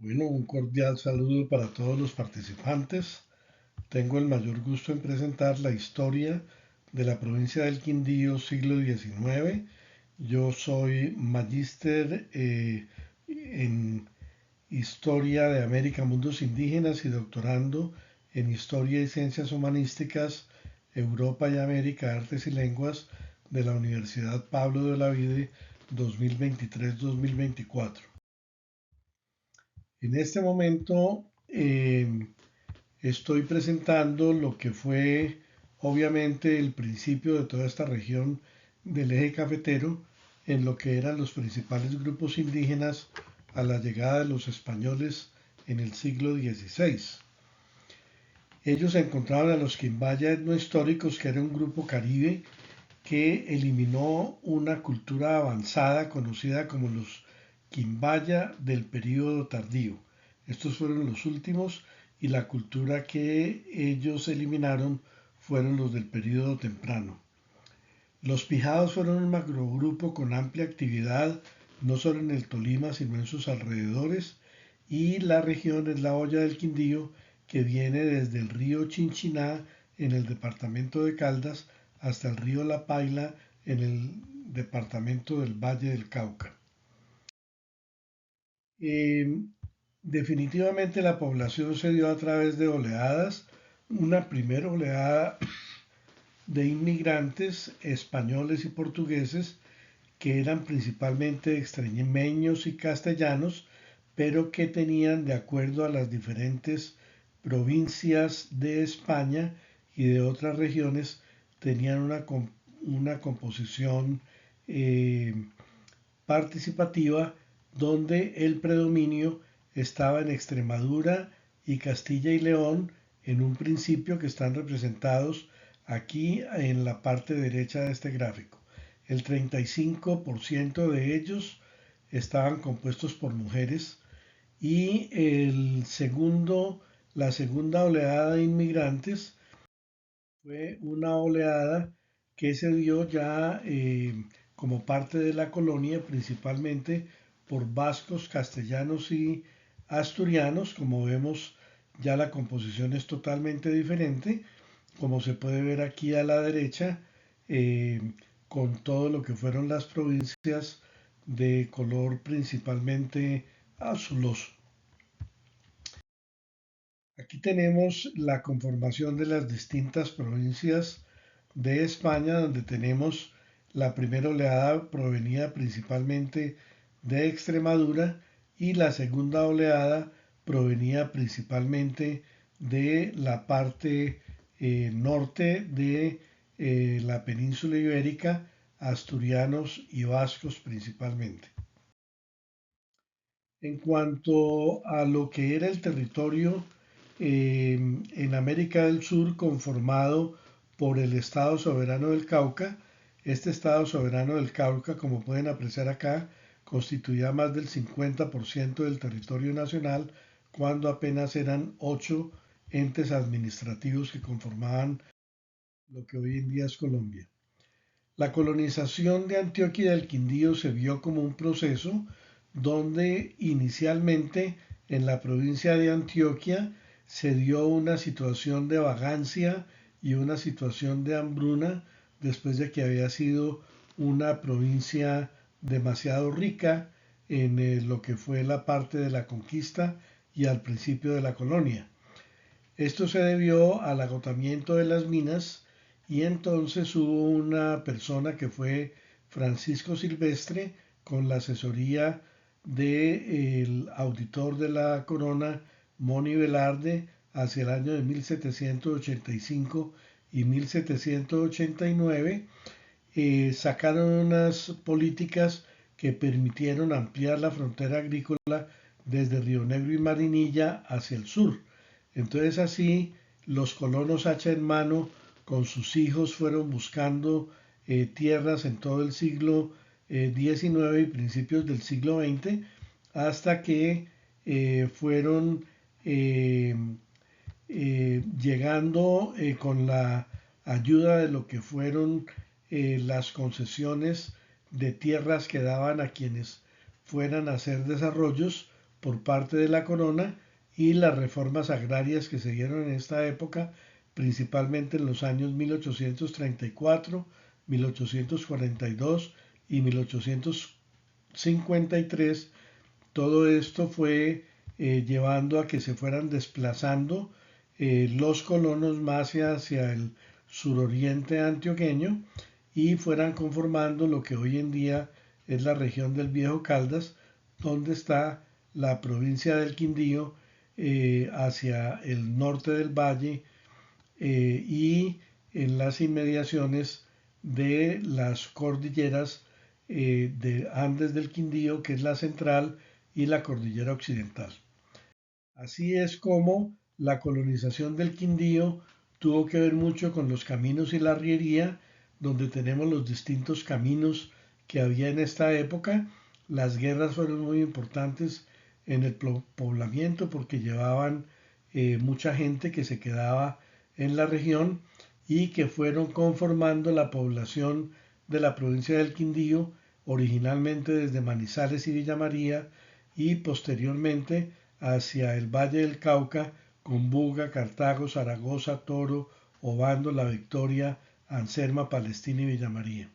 Bueno, un cordial saludo para todos los participantes. Tengo el mayor gusto en presentar la historia de la provincia del Quindío, siglo XIX. Yo soy magíster en Historia de América, Mundos Indígenas y doctorando en Historia y Ciencias Humanísticas, Europa y América, Artes y Lenguas de la Universidad Pablo de Olavide 2023-2024. En este momento estoy presentando lo que fue obviamente el principio de toda esta región del eje cafetero en lo que eran los principales grupos indígenas a la llegada de los españoles en el siglo XVI. Ellos encontraban a los Quimbaya etnohistóricos, que era un grupo caribe que eliminó una cultura avanzada conocida como los Quimbaya del período tardío. Estos fueron los últimos y la cultura que ellos eliminaron fueron los del período temprano. Los Pijados fueron un macrogrupo con amplia actividad no solo en el Tolima sino en sus alrededores, y la región es la Olla del Quindío, que viene desde el río Chinchiná en el departamento de Caldas hasta el río La Paila en el departamento del Valle del Cauca. Eh, Definitivamente la población se dio a través de oleadas. Una primera oleada de inmigrantes españoles y portugueses que eran principalmente extremeños y castellanos, pero que tenían, de acuerdo a las diferentes provincias de España y de otras regiones, tenían una composición eh, participativa donde el predominio estaba en Extremadura y Castilla y León en un principio, que están representados aquí en la parte derecha de este gráfico. El 35% de ellos estaban compuestos por mujeres, y la segunda oleada de inmigrantes fue una oleada que se dio ya como parte de la colonia, principalmente por vascos, castellanos y asturianos. Como vemos, ya la composición es totalmente diferente, como se puede ver aquí a la derecha, eh, con todo lo que fueron las provincias de color principalmente azuloso. Aquí tenemos la conformación de las distintas provincias de España, donde tenemos la primera oleada provenía principalmente de Extremadura y la segunda oleada provenía principalmente de la parte norte de la península ibérica, asturianos y vascos principalmente. En cuanto a lo que era el territorio en América del Sur, conformado por el Estado Soberano del Cauca, este Estado Soberano del Cauca, como pueden apreciar acá, constituía más del 50% del territorio nacional, cuando apenas eran 8 entes administrativos que conformaban lo que hoy en día es Colombia. La colonización de Antioquia y del Quindío se vio como un proceso donde inicialmente en la provincia de Antioquia se dio una situación de vagancia y una situación de hambruna, después de que había sido una provincia demasiado rica en lo que fue la parte de la conquista y al principio de la colonia. Esto se debió al agotamiento de las minas, y entonces hubo una persona que fue Francisco Silvestre, con la asesoría del auditor de la corona, Moni Velarde, hacia el año de 1785 y 1789. Sacaron unas políticas que permitieron ampliar la frontera agrícola desde Río Negro y Marinilla hacia el sur. Entonces así los colonos hacha en mano con sus hijos fueron buscando tierras en todo el siglo XIX y principios del siglo XX, hasta que fueron eh, llegando con la ayuda de lo que fueron las concesiones de tierras que daban a quienes fueran a hacer desarrollos, por parte de la corona y las reformas agrarias que se dieron en esta época, principalmente en los años 1834, 1842 y 1853. Todo esto fue llevando a que se fueran desplazando los colonos más hacia el suroriente antioqueño y fueran conformando lo que hoy en día es la región del Viejo Caldas, donde está la provincia del Quindío hacia el norte del valle y en las inmediaciones de las cordilleras de Andes del Quindío, que es la central, y la cordillera occidental. Así es como la colonización del Quindío tuvo que ver mucho con los caminos y la arriería, donde tenemos los distintos caminos que había en esta época. Las guerras fueron muy importantes en el poblamiento porque llevaban mucha gente que se quedaba en la región y que fueron conformando la población de la provincia del Quindío, originalmente desde Manizales y Villa María y posteriormente hacia el Valle del Cauca con Buga, Cartago, Zaragoza, Toro, Obando, La Victoria, Anserma, Palestina y Villa María.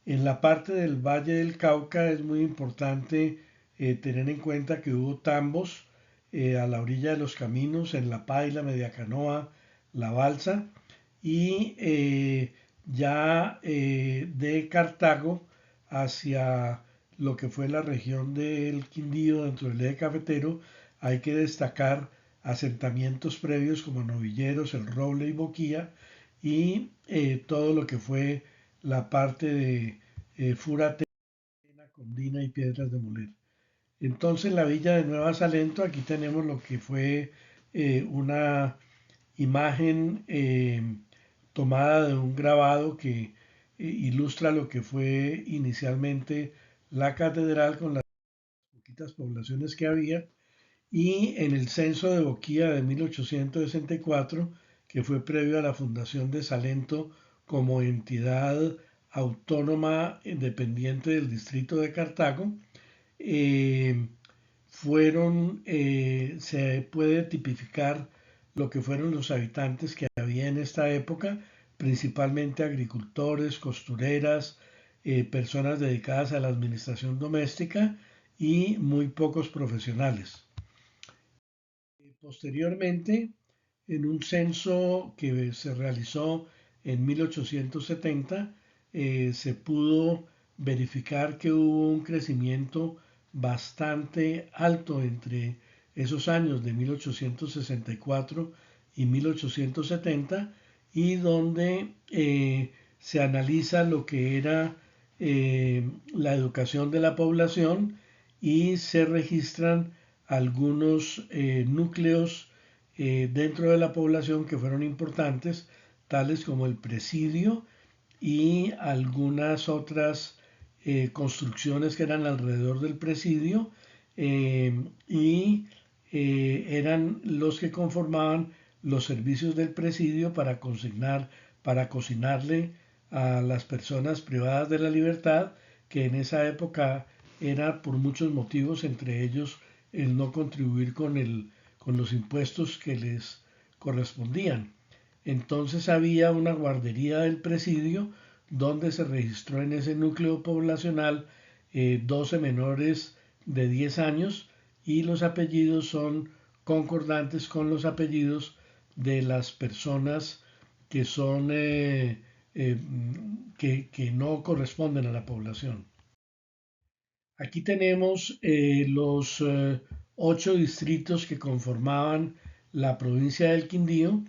En la parte del Valle del Cauca es muy importante tener en cuenta que hubo tambos a la orilla de los caminos, en La Paila, Mediacanoa, La Balsa, y ya de Cartago hacia lo que fue la región del Quindío dentro del eje cafetero, hay que destacar asentamientos previos como Novilleros, El Roble y Boquía, y todo lo que fue la parte de Furate, Condina y Piedras de Moler. Entonces, la villa de Nueva Salento, aquí tenemos lo que fue una imagen tomada de un grabado que ilustra lo que fue inicialmente la catedral con las poquitas poblaciones que había, y en el censo de Boquía de 1864, que fue previo a la fundación de Salento como entidad autónoma dependiente del distrito de Cartago, eh, se puede tipificar lo que fueron los habitantes que había en esta época, principalmente agricultores, costureras, personas dedicadas a la administración doméstica y muy pocos profesionales. Posteriormente, en un censo que se realizó en 1870, se pudo verificar que hubo un crecimiento bastante alto entre esos años de 1864 y 1870 y donde se analiza lo que era la educación de la población y se registran algunos núcleos dentro de la población que fueron importantes, tales como el presidio y algunas otras construcciones que eran alrededor del presidio y eran los que conformaban los servicios del presidio para cocinarle a las personas privadas de la libertad, que en esa época era por muchos motivos, entre ellos el no contribuir con los impuestos que les correspondían. Entonces había una guardería del presidio donde se registró en ese núcleo poblacional 12 menores de 10 años y los apellidos son concordantes con los apellidos de las personas que son que no corresponden a la población. Aquí tenemos los 8 distritos que conformaban la provincia del Quindío.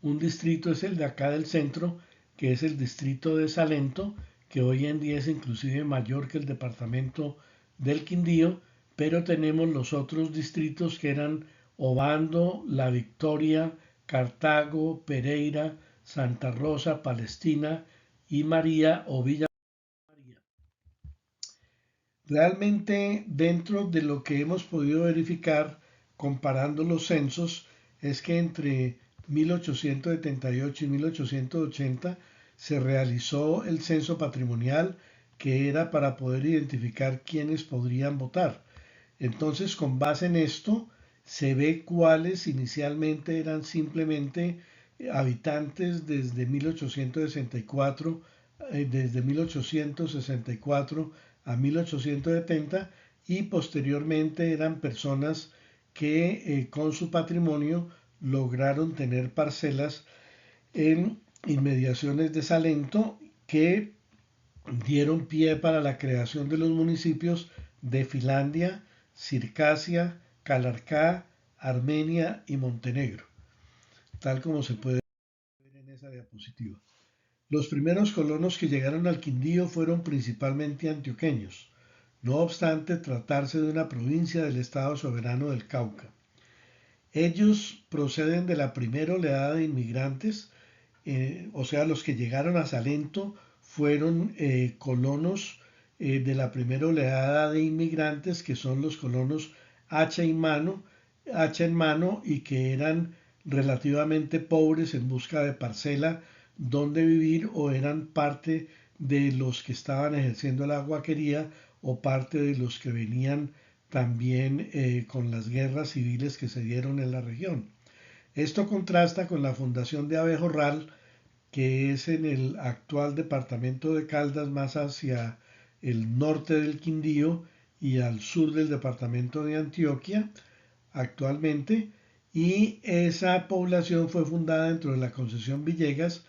Un distrito es el de acá del centro, que es el distrito de Salento, que hoy en día es inclusive mayor que el departamento del Quindío, pero tenemos los otros distritos que eran Obando, La Victoria, Cartago, Pereira, Santa Rosa, Palestina y María o Villa María. Realmente, dentro de lo que hemos podido verificar comparando los censos, es que entre 1878 y 1880 se realizó el censo patrimonial, que era para poder identificar quiénes podrían votar. Entonces, con base en esto, se ve cuáles inicialmente eran simplemente habitantes desde 1864, desde 1864 a 1870 y posteriormente eran personas que con su patrimonio lograron tener parcelas en inmediaciones de Salento que dieron pie para la creación de los municipios de Finlandia, Circasia, Calarcá, Armenia y Montenegro, tal como se puede ver en esa diapositiva. Los primeros colonos que llegaron al Quindío fueron principalmente antioqueños, no obstante tratarse de una provincia del Estado soberano del Cauca. Ellos proceden de la primera oleada de inmigrantes, o sea, los que llegaron a Salento fueron colonos de la primera oleada de inmigrantes, que son los colonos hacha en mano y que eran relativamente pobres en busca de parcela donde vivir o eran parte de los que estaban ejerciendo la aguaquería o parte de los que venían también con las guerras civiles que se dieron en la región. Esto contrasta con la fundación de Abejorral, que es en el actual departamento de Caldas, más hacia el norte del Quindío y al sur del departamento de Antioquia actualmente, y esa población fue fundada dentro de la concesión Villegas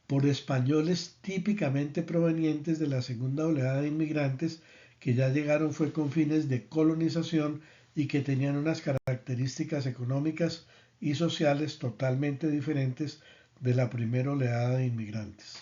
por españoles típicamente provenientes de la segunda oleada de inmigrantes que ya llegaron fue con fines de colonización y que tenían unas características económicas y sociales totalmente diferentes de la primera oleada de inmigrantes.